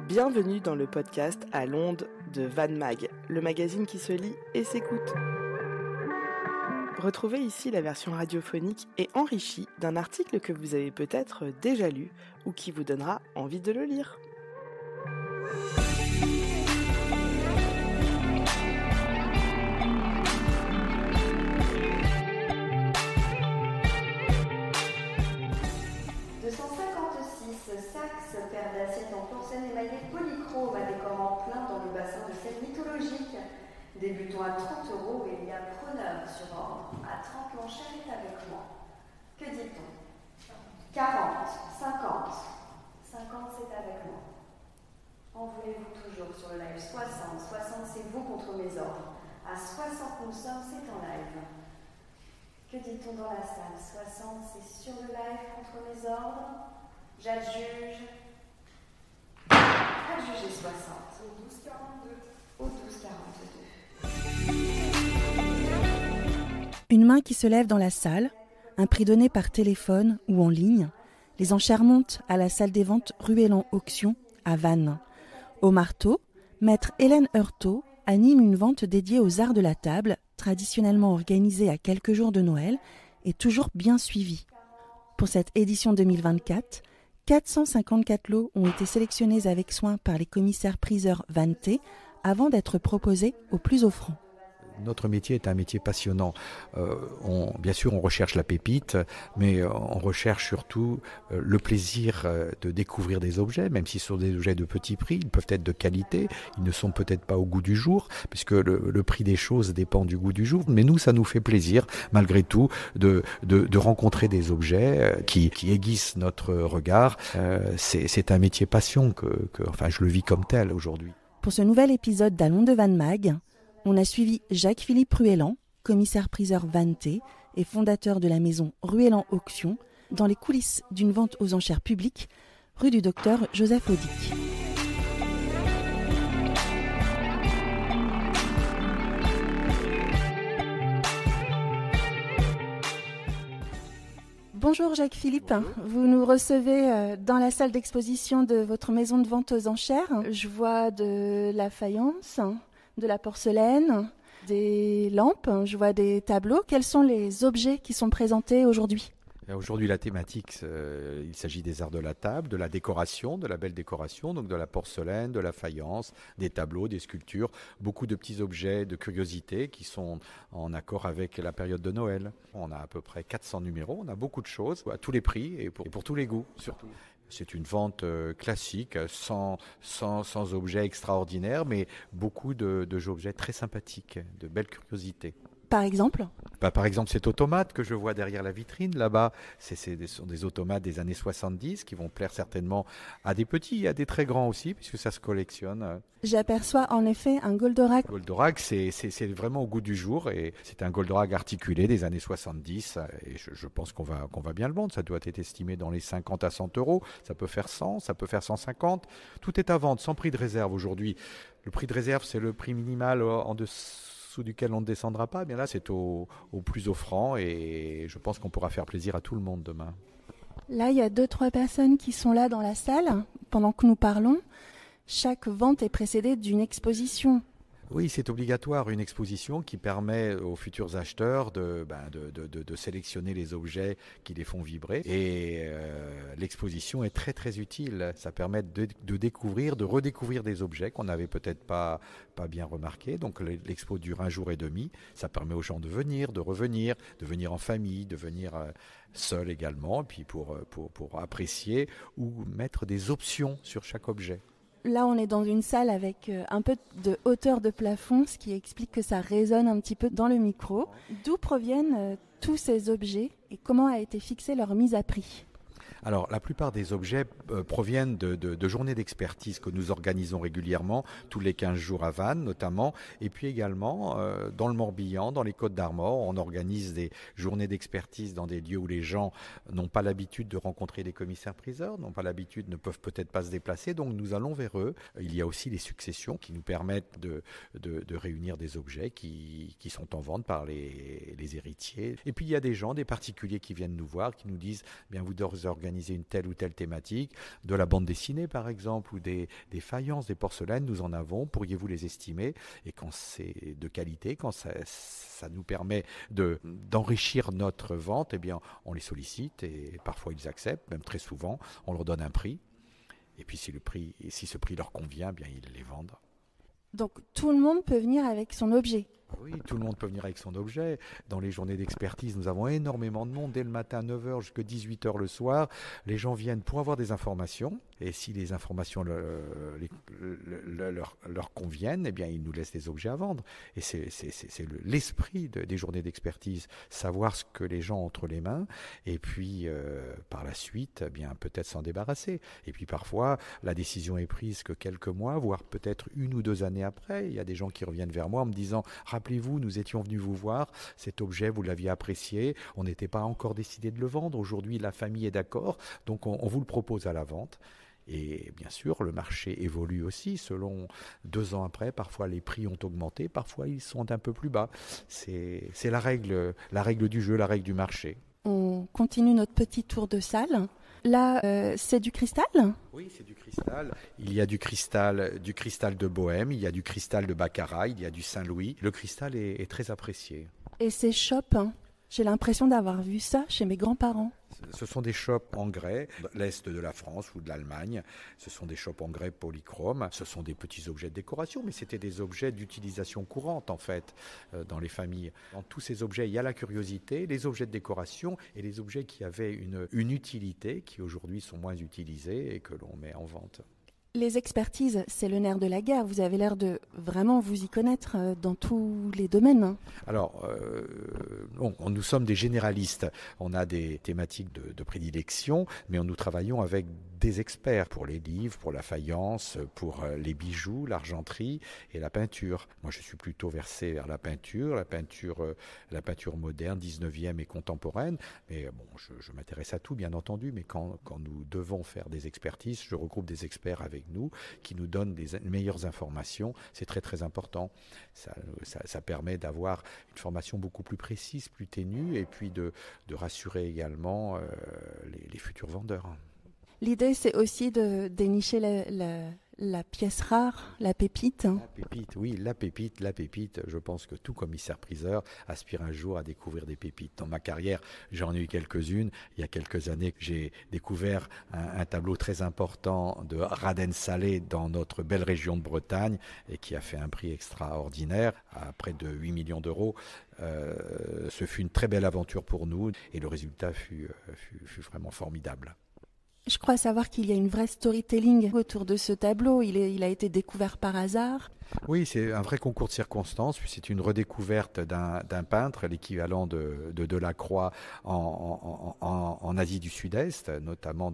Bienvenue dans le podcast à l'onde de Van Mag, le magazine qui se lit et s'écoute. Retrouvez ici la version radiophonique et enrichie d'un article que vous avez peut-être déjà lu ou qui vous donnera envie de le lire. Saxe, paire d'assiettes en porcelaine émaillée polychrome à décorant plein dans le bassin de scène mythologique. Débutons à 30 € et il y a preneur sur ordre. À 30, l'enchère est avec moi. Que dit-on ? 40, 50. 50, c'est avec moi. En voulez-vous toujours sur le live ? 60, 60, c'est vous contre mes ordres. À 60, nous sommes, c'est en live. Que dit-on dans la salle ? 60, c'est sur le live contre mes ordres. J'adjuge. Adjugé 60. Au 12,42. Une main qui se lève dans la salle, un prix donné par téléphone ou en ligne. Les enchères montent à la salle des ventes Ruellan Auction à Vannes. Au marteau, maître Hélène Heurtaud anime une vente dédiée aux arts de la table, traditionnellement organisée à quelques jours de Noël et toujours bien suivie. Pour cette édition 2024, 454 lots ont été sélectionnés avec soin par les commissaires-priseurs Vanté avant d'être proposés aux plus offrants. Notre métier est un métier passionnant. Bien sûr, on recherche la pépite, mais on recherche surtout le plaisir de découvrir des objets, même si ce sont des objets de petit prix, ils peuvent être de qualité, ils ne sont peut-être pas au goût du jour, puisque le prix des choses dépend du goût du jour. Mais nous, ça nous fait plaisir, malgré tout, de rencontrer des objets qui aiguisent notre regard. C'est un métier passion enfin, je le vis comme tel aujourd'hui. Pour ce nouvel épisode d'Allons de Van Mag, on a suivi Jacques-Philippe Ruellan, commissaire-priseur Vanté et fondateur de la maison Ruellan Auction, dans les coulisses d'une vente aux enchères publiques, rue du Docteur Joseph Audic. Bonjour Jacques-Philippe, vous nous recevez dans la salle d'exposition de votre maison de vente aux enchères. Je vois de la faïence, de la porcelaine, des lampes, je vois des tableaux. Quels sont les objets qui sont présentés aujourd'hui ? Aujourd'hui, la thématique, il s'agit des arts de la table, de la décoration, de la belle décoration, donc de la porcelaine, de la faïence, des tableaux, des sculptures, beaucoup de petits objets de curiosité qui sont en accord avec la période de Noël. On a à peu près 400 numéros, on a beaucoup de choses, à tous les prix et pour tous les goûts surtout. C'est une vente classique, sans objets extraordinaires, mais beaucoup d'objets très sympathiques, de belles curiosités. Par exemple ? Par exemple, cet automate que je vois derrière la vitrine, là-bas, ce sont des automates des années 70 qui vont plaire certainement à des petits et à des très grands aussi, puisque ça se collectionne. J'aperçois en effet un Goldorak. Goldorak, c'est vraiment au goût du jour et c'est un Goldorak articulé des années 70 et je pense qu'on va bien le vendre. Ça doit être estimé dans les 50 à 100 €. Ça peut faire 100, ça peut faire 150. Tout est à vendre sans prix de réserve aujourd'hui. Le prix de réserve, c'est le prix minimal en dessous duquel on ne descendra pas. Bien là, c'est au plus offrant et je pense qu'on pourra faire plaisir à tout le monde demain. Là, il y a 2-3 personnes qui sont là dans la salle pendant que nous parlons. Chaque vente est précédée d'une exposition. Oui, c'est obligatoire, une exposition qui permet aux futurs acheteurs de sélectionner les objets qui les font vibrer. Et l'exposition est très très utile. Ça permet de découvrir, de redécouvrir des objets qu'on n'avait peut-être pas bien remarqués. Donc l'expo dure 1 jour et demi. Ça permet aux gens de venir, de revenir, de venir en famille, de venir seul également, et puis pour apprécier ou mettre des options sur chaque objet. Là, on est dans une salle avec un peu de hauteur de plafond, ce qui explique que ça résonne un petit peu dans le micro. D'où proviennent tous ces objets et comment a été fixée leur mise à prix ? Alors, la plupart des objets proviennent de journées d'expertise que nous organisons régulièrement, tous les 15 jours à Vannes notamment, et puis également dans le Morbihan, dans les Côtes-d'Armor, on organise des journées d'expertise dans des lieux où les gens n'ont pas l'habitude de rencontrer des commissaires-priseurs, n'ont pas l'habitude, ne peuvent peut-être pas se déplacer, donc nous allons vers eux. Il y a aussi les successions qui nous permettent de réunir des objets qui sont en vente par les héritiers. Et puis il y a des gens, des particuliers qui viennent nous voir, qui nous disent, bien vous organisez organiser une telle ou telle thématique, de la bande dessinée par exemple, ou des faïences, des porcelaines, nous en avons, pourriez-vous les estimer? Et quand c'est de qualité, quand ça nous permet d'enrichir notre vente, eh bien on les sollicite et parfois ils acceptent, même très souvent, on leur donne un prix. Et puis si ce prix leur convient, eh bien ils les vendent. Donc tout le monde peut venir avec son objet. Oui, tout le monde peut venir avec son objet. Dans les journées d'expertise, nous avons énormément de monde. Dès le matin, 9h jusqu'à 18h le soir, les gens viennent pour avoir des informations. Et si les informations leur conviennent, eh bien, ils nous laissent des objets à vendre. Et c'est l'esprit des journées d'expertise. Savoir ce que les gens ont entre les mains. Et puis, par la suite, eh bien, peut-être s'en débarrasser. Et puis, parfois, la décision est prise que quelques mois, voire peut-être 1 ou 2 années après. Il y a des gens qui reviennent vers moi en me disant « Rappelez-vous, nous étions venus vous voir, cet objet, vous l'aviez apprécié, on n'était pas encore décidé de le vendre, aujourd'hui la famille est d'accord, donc on vous le propose à la vente. » Et bien sûr, le marché évolue aussi, selon 2 ans après, parfois les prix ont augmenté, parfois ils sont un peu plus bas. C'est la règle du jeu, la règle du marché. On continue notre petit tour de salle. Là, c'est du cristal ? Oui, c'est du cristal. Il y a du cristal de Bohème, il y a du cristal de Baccarat, il y a du Saint-Louis. Le cristal est très apprécié. Et ces shops, j'ai l'impression d'avoir vu ça chez mes grands-parents. Ce sont des shops en grès, de l'Est de la France ou de l'Allemagne. Ce sont des shops en grès polychrome. Ce sont des petits objets de décoration, mais c'était des objets d'utilisation courante, en fait, dans les familles. Dans tous ces objets, il y a la curiosité, les objets de décoration et les objets qui avaient une utilité, qui aujourd'hui sont moins utilisés et que l'on met en vente. Les expertises, c'est le nerf de la guerre. Vous avez l'air de vraiment vous y connaître dans tous les domaines. Alors, nous sommes des généralistes. On a des thématiques de prédilection, mais nous travaillons avec des experts pour les livres, pour la faïence, pour les bijoux, l'argenterie et la peinture. Moi, je suis plutôt versé vers la peinture moderne, 19e et contemporaine. Mais bon, je m'intéresse à tout, bien entendu. Mais quand nous devons faire des expertises, je regroupe des experts avec nous qui nous donnent des meilleures informations. C'est très, très important. Ça permet d'avoir une formation beaucoup plus précise, plus ténue, et puis de rassurer également les futurs vendeurs. L'idée, c'est aussi de dénicher la pièce rare, la pépite. La pépite, oui, la pépite. Je pense que tout commissaire-priseur aspire un jour à découvrir des pépites. Dans ma carrière, j'en ai eu quelques-unes. Il y a quelques années, j'ai découvert un tableau très important de Raden Salé dans notre belle région de Bretagne et qui a fait un prix extraordinaire à près de 8 millions d'euros. Ce fut une très belle aventure pour nous et le résultat fut vraiment formidable. Je crois savoir qu'il y a une vraie storytelling autour de ce tableau. Il a été découvert par hasard. Oui, c'est un vrai concours de circonstances. Puis c'est une redécouverte d'un peintre, l'équivalent de Delacroix en Asie du Sud-Est, notamment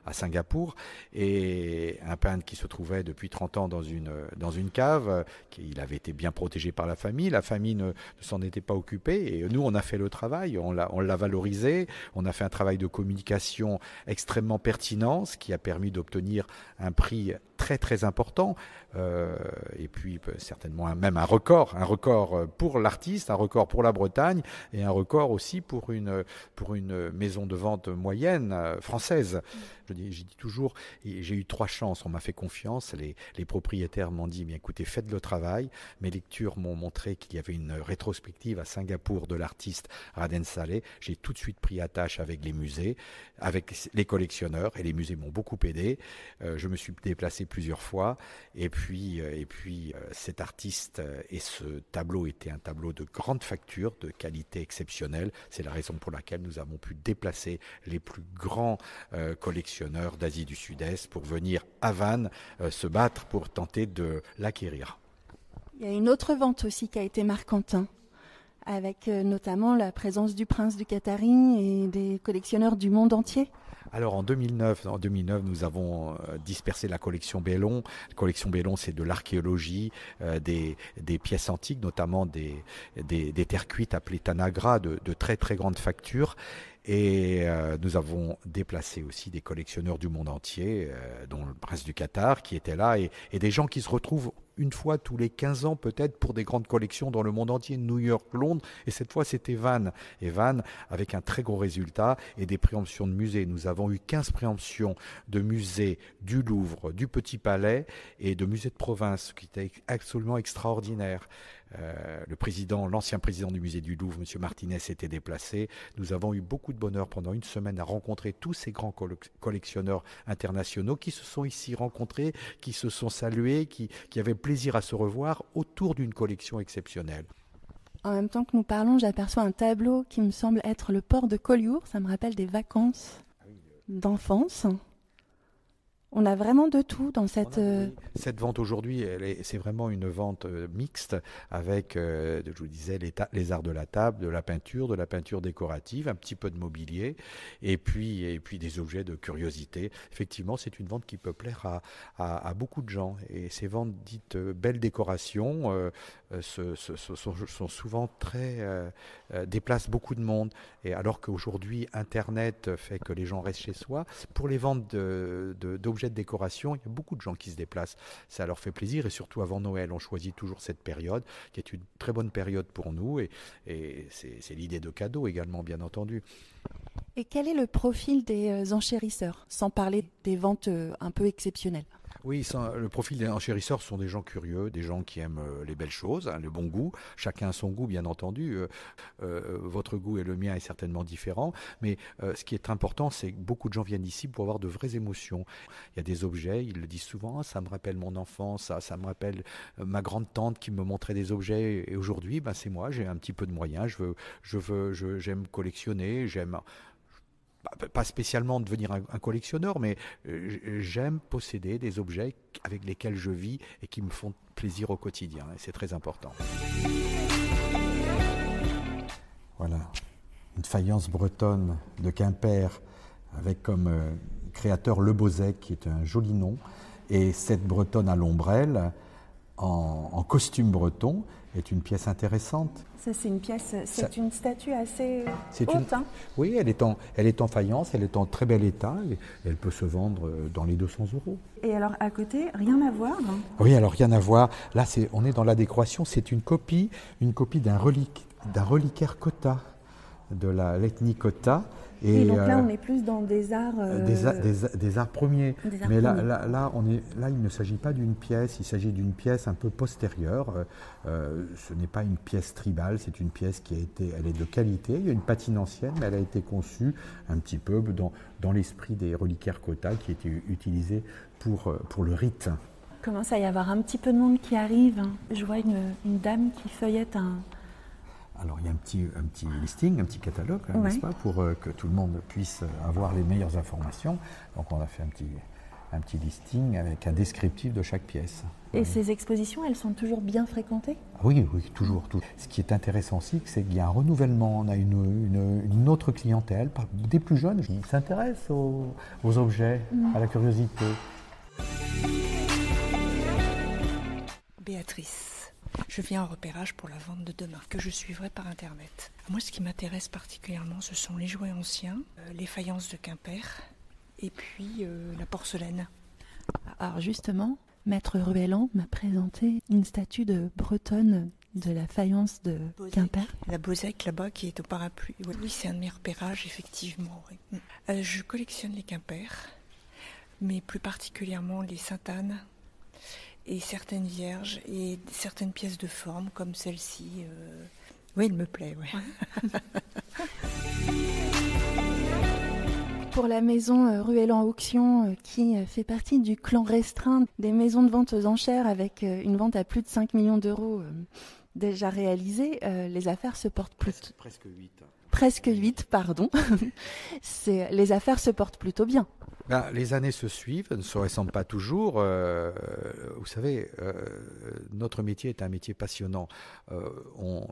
à Singapour, et un peintre qui se trouvait depuis 30 ans dans une cave. Il avait été bien protégé par la famille. La famille ne s'en était pas occupée, et nous, on a fait le travail. On l'a valorisé. On a fait un travail de communication extrêmement pertinent, ce qui a permis d'obtenir un prix très très important, et puis certainement même un record pour l'artiste, un record pour la Bretagne et un record aussi pour une maison de vente moyenne française. J'ai dit toujours, j'ai eu 3 chances, on m'a fait confiance, les propriétaires m'ont dit, bien écoutez, faites le travail. Mes lectures m'ont montré qu'il y avait une rétrospective à Singapour de l'artiste Raden Salé. J'ai tout de suite pris attache avec les musées, avec les collectionneurs, et les musées m'ont beaucoup aidé. Je me suis déplacé plusieurs fois, et puis cet artiste et ce tableau était un tableau de grande facture, de qualité exceptionnelle. C'est la raison pour laquelle nous avons pu déplacer les plus grands collectionneurs d'Asie du Sud-Est pour venir à Vannes se battre pour tenter de l'acquérir. Il y a une autre vente aussi qui a été marquante, avec notamment la présence du prince du Qatari et des collectionneurs du monde entier. Alors en 2009, nous avons dispersé la collection Bellon. La collection Bellon, c'est de l'archéologie, des pièces antiques, notamment des terres cuites appelées tanagra, de très très grande facture. Et nous avons déplacé aussi des collectionneurs du monde entier, dont le prince du Qatar qui était là, et des gens qui se retrouvent une fois tous les 15 ans peut-être pour des grandes collections dans le monde entier, New York, Londres, et cette fois c'était Vannes. Et Vannes avec un très gros résultat et des préemptions de musées. Nous avons eu 15 préemptions de musées du Louvre, du Petit Palais et de musées de province, ce qui était absolument extraordinaire. L'ancien président du musée du Louvre, M. Martinez, s'était déplacé. Nous avons eu beaucoup de bonheur pendant une semaine à rencontrer tous ces grands collectionneurs internationaux qui se sont ici rencontrés, qui se sont salués, qui avaient plaisir à se revoir autour d'une collection exceptionnelle. En même temps que nous parlons, j'aperçois un tableau qui me semble être le port de Collioure. Ça me rappelle des vacances d'enfance. On a vraiment de tout dans cette... Cette vente aujourd'hui, c'est vraiment une vente mixte avec, je vous disais, les arts de la table, de la peinture décorative, un petit peu de mobilier et puis des objets de curiosité. Effectivement, c'est une vente qui peut plaire à beaucoup de gens. Et ces ventes dites belles décorations sont souvent déplacent beaucoup de monde. Et alors qu'aujourd'hui, Internet fait que les gens restent chez soi, pour les ventes d'objets de décoration, il y a beaucoup de gens qui se déplacent. Ça leur fait plaisir et surtout avant Noël, on choisit toujours cette période qui est une très bonne période pour nous et c'est l'idée de cadeau également, bien entendu. Et quel est le profil des enchérisseurs, sans parler des ventes un peu exceptionnelles ? Oui, le profil des enchérisseurs sont des gens curieux, des gens qui aiment les belles choses, le bon goût. Chacun a son goût, bien entendu. Votre goût et le mien est certainement différent. Mais ce qui est important, c'est que beaucoup de gens viennent ici pour avoir de vraies émotions. Il y a des objets, ils le disent souvent, ça me rappelle mon enfance, ça me rappelle ma grande-tante qui me montrait des objets. Et aujourd'hui, c'est moi, j'ai un petit peu de moyens, j'aime collectionner, j'aime... Pas spécialement devenir un collectionneur, mais j'aime posséder des objets avec lesquels je vis et qui me font plaisir au quotidien. Et c'est très important. Voilà, une faïence bretonne de Quimper avec comme créateur Le Bozec, qui est un joli nom, et cette bretonne à l'ombrelle en costume breton est une pièce intéressante. Ça, c'est une pièce, une statue assez haute. Oui, elle est en faïence, elle est en très bel état, et elle peut se vendre dans les 200 €. Et alors, à côté, rien à voir. Oui, alors rien à voir. Là, on est dans la décoration, c'est une copie d'un reliquaire Kota, de l'ethnie Kota. Et donc là, on est plus dans des arts... Des arts premiers. Mais là, il ne s'agit pas d'une pièce, il s'agit d'une pièce un peu postérieure. Ce n'est pas une pièce tribale, c'est une pièce elle est de qualité. Il y a une patine ancienne, mais elle a été conçue un petit peu dans l'esprit des reliquaires Kota qui étaient utilisés pour le rite. Il commence à y avoir un petit peu de monde qui arrive. Je vois une dame qui feuillette un... Alors il y a un petit listing, un petit catalogue, n'est-ce pas, pour que tout le monde puisse avoir les meilleures informations. Donc on a fait un petit listing avec un descriptif de chaque pièce. Et ces expositions, elles sont toujours bien fréquentées ? Oui, toujours. Ce qui est intéressant aussi, c'est qu'il y a un renouvellement. On a une autre clientèle, des plus jeunes qui s'intéressent aux objets, à la curiosité. Béatrice. Je viens en repérage pour la vente de demain, que je suivrai par Internet. Moi, ce qui m'intéresse particulièrement, ce sont les jouets anciens, les faïences de Quimper, et puis la porcelaine. Alors justement, Maître Ruellan m'a présenté une statue de bretonne de la faïence de Bozec, Quimper. La Bozec, là-bas, qui est au parapluie. Oui, c'est un de mes repérages, effectivement. Oui. Je collectionne les Quimper, mais plus particulièrement les Sainte-Anne, et certaines vierges et certaines pièces de forme comme celle-ci. Oui, elle me plaît. Ouais. Pour la maison Ruellan Auction, qui fait partie du clan restreint des maisons de vente aux enchères avec une vente à plus de 5 millions d'euros déjà réalisée, les affaires se portent plutôt... Presque 8. Presque 8, pardon. Les affaires se portent plutôt bien. Les années se suivent, ne se ressemblent pas toujours. Vous savez, notre métier est un métier passionnant.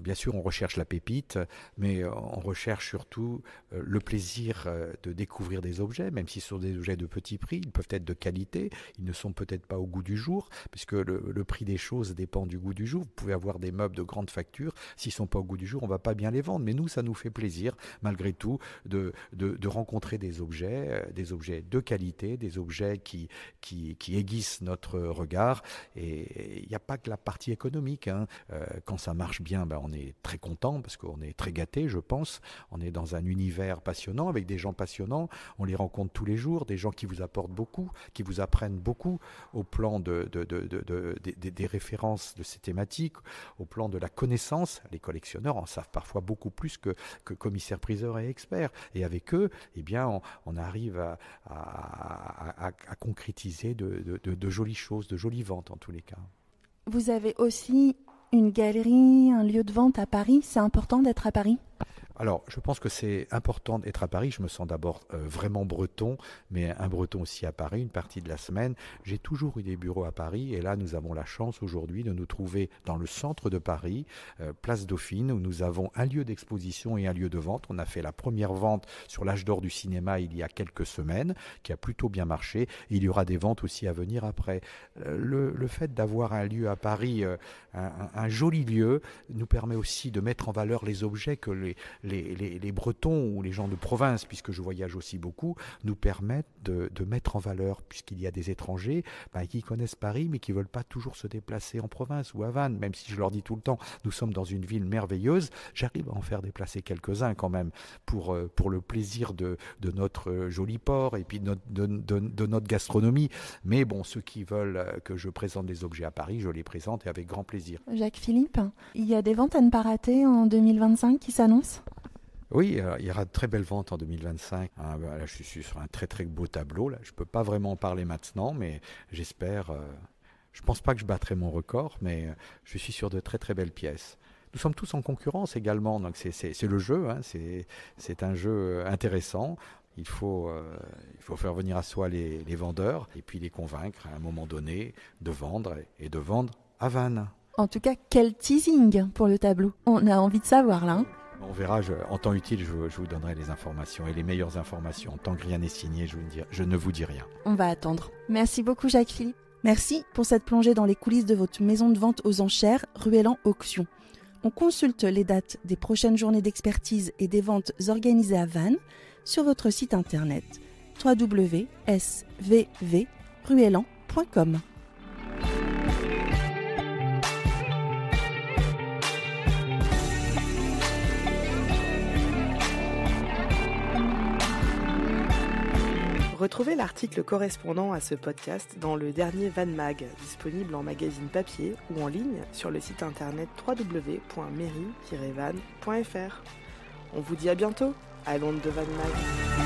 Bien sûr, on recherche la pépite, mais on recherche surtout le plaisir de découvrir des objets, même si ce sont des objets de petit prix, ils peuvent être de qualité, ils ne sont peut-être pas au goût du jour, puisque le prix des choses dépend du goût du jour. Vous pouvez avoir des meubles de grande facture, s'ils ne sont pas au goût du jour, on ne va pas bien les vendre. Mais nous, ça nous fait plaisir, malgré tout, de rencontrer des objets de qualité, des objets qui aiguisent notre regard. Et il n'y a pas que la partie économique. Quand ça marche bien, on est très content parce qu'on est très gâté, je pense. On est dans un univers passionnant avec des gens passionnants. On les rencontre tous les jours, des gens qui vous apportent beaucoup, qui vous apprennent beaucoup au plan des références de ces thématiques, au plan de la connaissance. Les collectionneurs en savent parfois beaucoup plus que commissaires-priseurs et experts. Et avec eux, on arrive à concrétiser de jolies choses, de jolies ventes en tous les cas. Vous avez aussi une galerie, un lieu de vente à Paris. C'est important d'être à Paris ? Alors, je pense que c'est important d'être à Paris. Je me sens d'abord vraiment breton, mais un breton aussi à Paris, une partie de la semaine. J'ai toujours eu des bureaux à Paris et là, nous avons la chance aujourd'hui de nous trouver dans le centre de Paris, place Dauphine, où nous avons un lieu d'exposition et un lieu de vente. On a fait la première vente sur l'âge d'or du cinéma il y a quelques semaines, qui a plutôt bien marché. Et il y aura des ventes aussi à venir après. Le fait d'avoir un lieu à Paris, un joli lieu, nous permet aussi de mettre en valeur les objets que les Bretons ou les gens de province, puisque je voyage aussi beaucoup, nous permettent de mettre en valeur, puisqu'il y a des étrangers qui connaissent Paris, mais qui ne veulent pas toujours se déplacer en province ou à Vannes, même si je leur dis tout le temps, nous sommes dans une ville merveilleuse, j'arrive à en faire déplacer quelques-uns quand même, pour le plaisir de notre joli port et puis de notre gastronomie. Mais bon, ceux qui veulent que je présente des objets à Paris, je les présente et avec grand plaisir. Jacques-Philippe, il y a des ventes à ne pas rater en 2025 qui s'annoncent ? Oui, il y aura de très belles ventes en 2025. Là, je suis sur un très très beau tableau. Là. Je ne peux pas vraiment en parler maintenant, mais j'espère. Je ne pense pas que je battrai mon record, mais je suis sur de très très belles pièces. Nous sommes tous en concurrence également, donc c'est le jeu. C'est un jeu intéressant. Il faut faire venir à soi les vendeurs et puis les convaincre à un moment donné de vendre et de vendre à Vannes. En tout cas, quel teasing pour le tableau. On a envie de savoir là. On verra, en temps utile, je vous donnerai les informations et les meilleures informations. Tant que rien n'est signé, je ne vous dis rien. On va attendre. Merci beaucoup Jacques-Philippe. Merci pour cette plongée dans les coulisses de votre maison de vente aux enchères, Ruellan Auction. On consulte les dates des prochaines journées d'expertise et des ventes organisées à Vannes sur votre site internet www.svvruellan.com. Retrouvez l'article correspondant à ce podcast dans le dernier Van Mag, disponible en magazine papier ou en ligne sur le site internet www.mairie-vannes.fr. On vous dit à bientôt à l'onde de Van Mag.